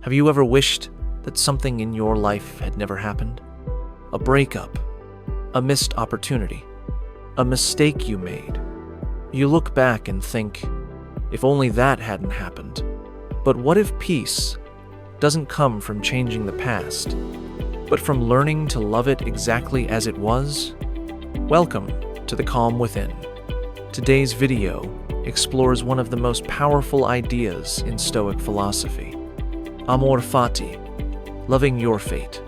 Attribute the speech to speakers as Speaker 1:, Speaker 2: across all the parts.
Speaker 1: Have you ever wished that something in your life had never happened? A breakup, a missed opportunity, a mistake you made. You look back and think, if only that hadn't happened. But what if peace doesn't come from changing the past, but from learning to love it exactly as it was? Welcome to The Calm Within. Today's video explores one of the most powerful ideas in Stoic philosophy, Amor Fati, loving your fate.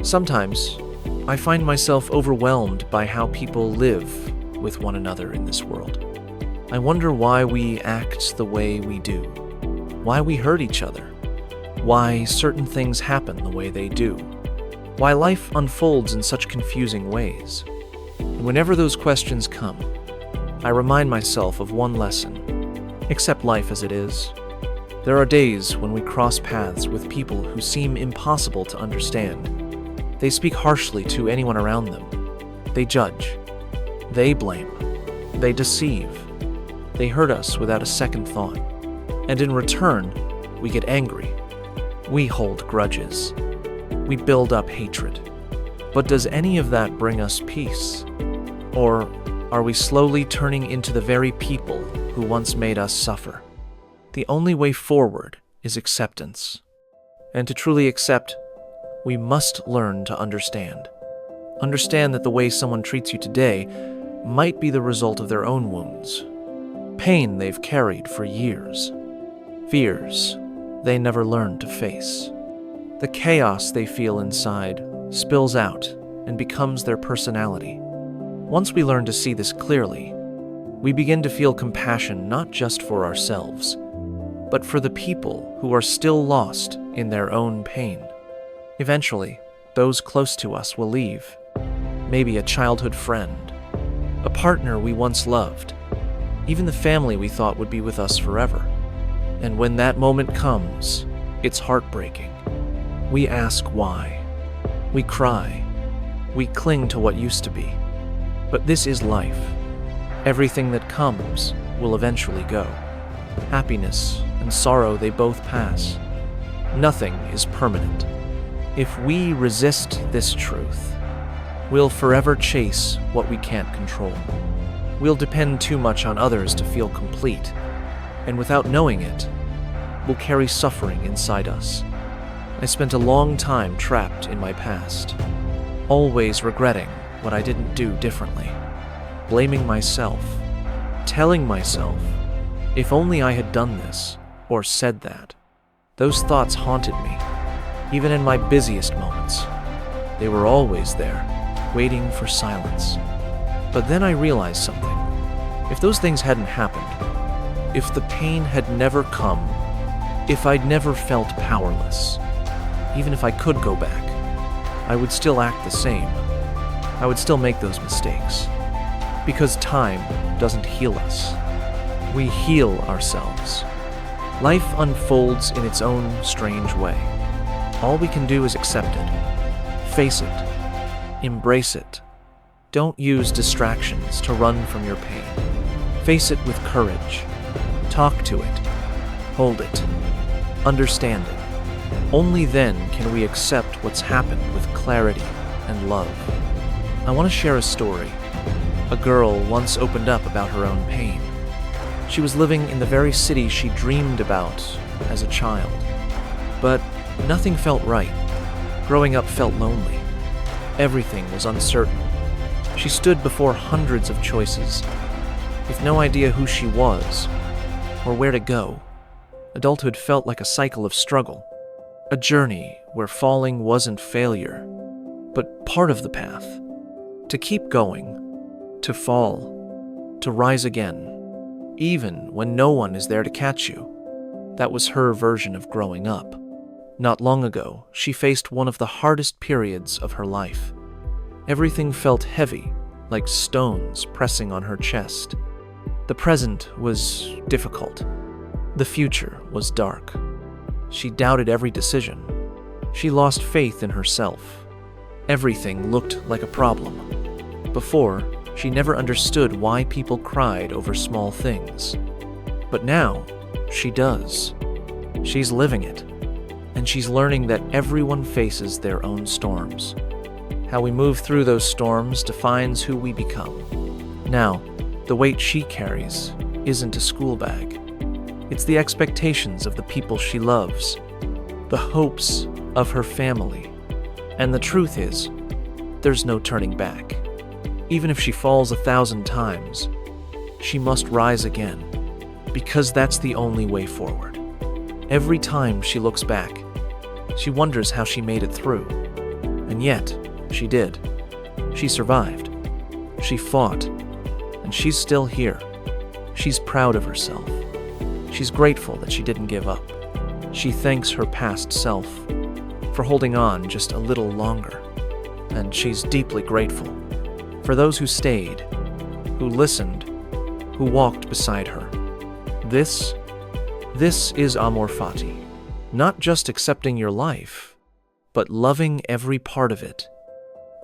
Speaker 1: Sometimes, I find myself overwhelmed by how people live with one another in this world. I wonder why we act the way we do, why we hurt each other, why certain things happen the way they do, why life unfolds in such confusing ways. And whenever those questions come, I remind myself of one lesson: accept life as it is. There are days when we cross paths with people who seem impossible to understand. They speak harshly to anyone around them. They judge. They blame. They deceive. They hurt us without a second thought. And in return, we get angry. We hold grudges. We build up hatred. But does any of that bring us peace? Or are we slowly turning into the very people who once made us suffer? The only way forward is acceptance. And to truly accept, we must learn to understand. Understand that the way someone treats you today might be the result of their own wounds, pain they've carried for years, fears they never learned to face. The chaos they feel inside spills out and becomes their personality. Once we learn to see this clearly, we begin to feel compassion not just for ourselves, but for the people who are still lost in their own pain. Eventually, those close to us will leave. Maybe a childhood friend, a partner we once loved, even the family we thought would be with us forever. And when that moment comes, it's heartbreaking. We ask why. We cry. We cling to what used to be. But this is life. Everything that comes will eventually go. Happiness and sorrow, they both pass. Nothing is permanent. If we resist this truth, we'll forever chase what we can't control. We'll depend too much on others to feel complete, and without knowing it, we'll carry suffering inside us. I spent a long time trapped in my past, always regretting what I didn't do differently, blaming myself, telling myself, if only I had done this or said that. Those thoughts haunted me, even in my busiest moments. They were always there, waiting for silence. But then I realized something. If those things hadn't happened, if the pain had never come, if I'd never felt powerless, even if I could go back, I would still act the same. I would still make those mistakes. Because time doesn't heal us. We heal ourselves. Life unfolds in its own strange way. All we can do is accept it, face it, embrace it. Don't use distractions to run from your pain. Face it with courage. Talk to it. Hold it. Understand it. Only then can we accept what's happened with clarity and love. I want to share a story. A girl once opened up about her own pain. She was living in the very city she dreamed about as a child. But nothing felt right. Growing up felt lonely. Everything was uncertain. She stood before hundreds of choices, with no idea who she was or where to go. Adulthood felt like a cycle of struggle, a journey where falling wasn't failure, but part of the path. To keep going, to fall, to rise again, even when no one is there to catch you. That was her version of growing up. Not long ago, she faced one of the hardest periods of her life. Everything felt heavy, like stones pressing on her chest. The present was difficult. The future was dark. She doubted every decision. She lost faith in herself. Everything looked like a problem. Before, she never understood why people cried over small things. But now, she does. She's living it. and she's learning that everyone faces their own storms. How we move through those storms defines who we become. Now, the weight she carries isn't a school bag. It's the expectations of the people she loves, the hopes of her family. And the truth is, there's no turning back. Even if she falls 1,000 times, she must rise again, because that's the only way forward. Every time she looks back, she wonders how she made it through. And yet, she did. She survived. She fought. And she's still here. She's proud of herself. She's grateful that she didn't give up. She thanks her past self for holding on just a little longer. And she's deeply grateful for those who stayed, who listened, who walked beside her. This is Amor Fati. Not just accepting your life, but loving every part of it,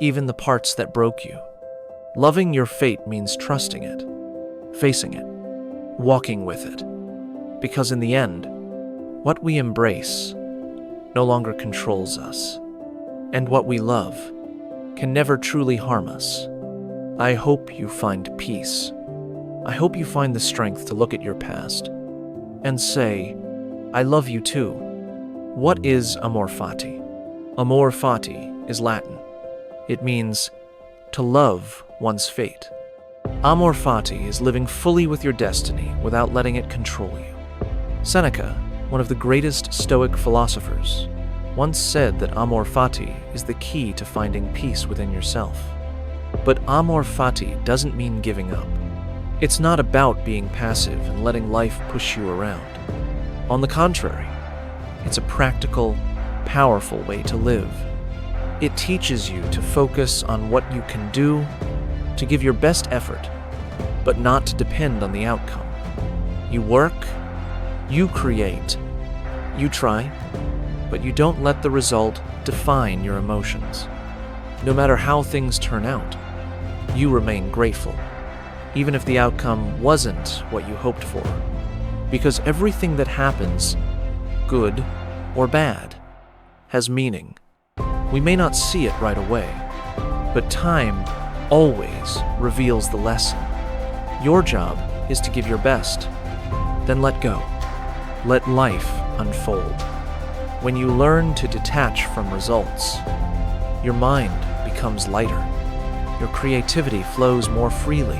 Speaker 1: even the parts that broke you. Loving your fate means trusting it, facing it, walking with it. Because in the end, what we embrace no longer controls us, and what we love can never truly harm us. I hope you find peace. I hope you find the strength to look at your past and say, I love you too. What is Amor Fati? Amor Fati is Latin. It means to love one's fate. Amor Fati is living fully with your destiny without letting it control you. Seneca, one of the greatest Stoic philosophers, once said that Amor Fati is the key to finding peace within yourself. But Amor Fati doesn't mean giving up. It's not about being passive and letting life push you around. On the contrary, it's a practical, powerful way to live. It teaches you to focus on what you can do, to give your best effort, but not to depend on the outcome. You work, you create, you try, but you don't let the result define your emotions. No matter how things turn out, you remain grateful, even if the outcome wasn't what you hoped for. Because everything that happens, good or bad, has meaning. We may not see it right away, but time always reveals the lesson. Your job is to give your best, then let go. Let life unfold. When you learn to detach from results, your mind becomes lighter. Your creativity flows more freely.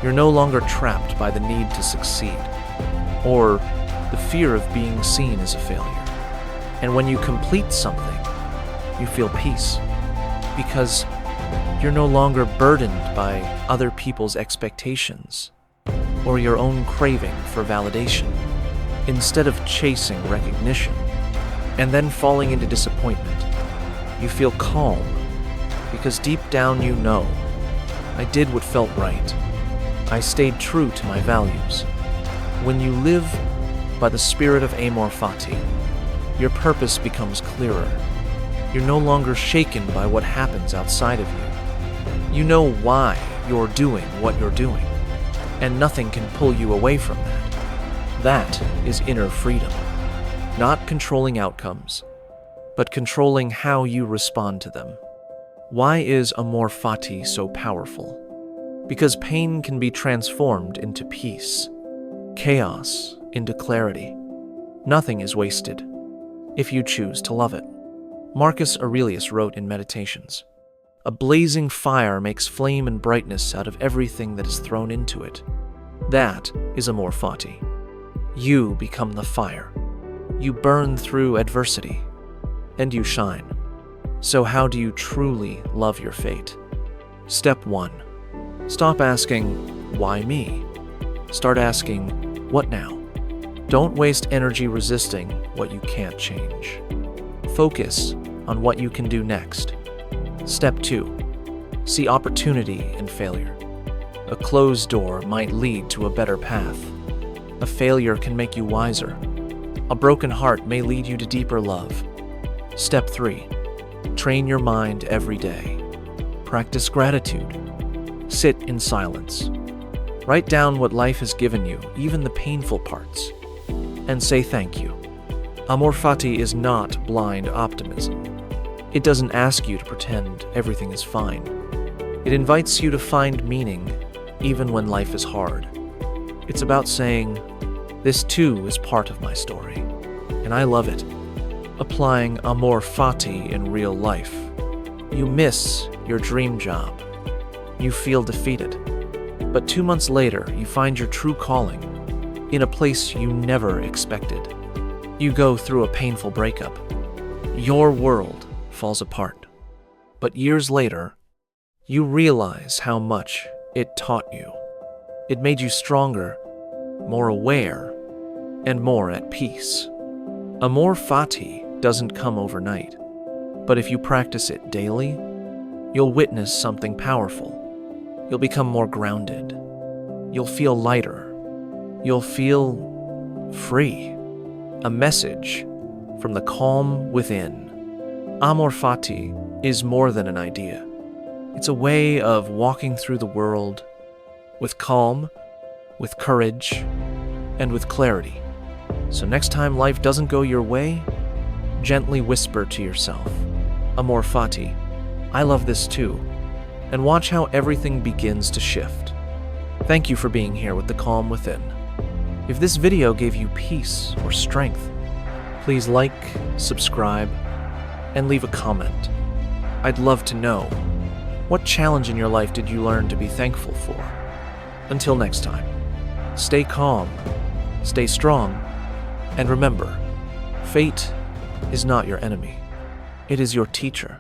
Speaker 1: You're no longer trapped by the need to succeed, or the fear of being seen as a failure. And when you complete something, you feel peace, because you're no longer burdened by other people's expectations or your own craving for validation. Instead of chasing recognition and then falling into disappointment, you feel calm, because deep down you know, I did what felt right. I stayed true to my values. When you live by the spirit of Amor Fati, your purpose becomes clearer. You're no longer shaken by what happens outside of you. You know why you're doing what you're doing, and nothing can pull you away from that. That is inner freedom. Not controlling outcomes, but controlling how you respond to them. Why is Amor Fati so powerful? Because pain can be transformed into peace, chaos into clarity. Nothing is wasted if you choose to love it. Marcus Aurelius wrote in Meditations, "A blazing fire makes flame and brightness out of everything that is thrown into it." That is Amor Fati. You become the fire. You burn through adversity, and you shine. So how do you truly love your fate? Step 1. Stop asking, why me? Start asking, what now? Don't waste energy resisting what you can't change. Focus on what you can do next. Step 2. See opportunity in failure. A closed door might lead to a better path. A failure can make you wiser. A broken heart may lead you to deeper love. Step 3. Train your mind every day. Practice gratitude. Sit in silence. Write down what life has given you, even the painful parts, and say thank you. Amor Fati is not blind optimism. It doesn't ask you to pretend everything is fine. It invites you to find meaning even when life is hard. It's about saying, this too is part of my story, and I love it. Applying Amor Fati in real life. You miss your dream job. You feel defeated. But 2 months later, you find your true calling in a place you never expected. You go through a painful breakup. Your world falls apart. But years later, you realize how much it taught you. It made you stronger, more aware, and more at peace. Amor Fati doesn't come overnight, but if you practice it daily, you'll witness something powerful. You'll become more grounded. You'll feel lighter. You'll feel free. A message from the calm within. Amor Fati is more than an idea. It's a way of walking through the world with calm, with courage, and with clarity. So next time life doesn't go your way, gently whisper to yourself, Amor Fati, I love this too, and watch how everything begins to shift. Thank you for being here with the calm within. If this video gave you peace or strength, please like, subscribe, and leave a comment. I'd love to know, what challenge in your life did you learn to be thankful for? Until next time, stay calm, stay strong, and remember, fate is not your enemy. It is your teacher.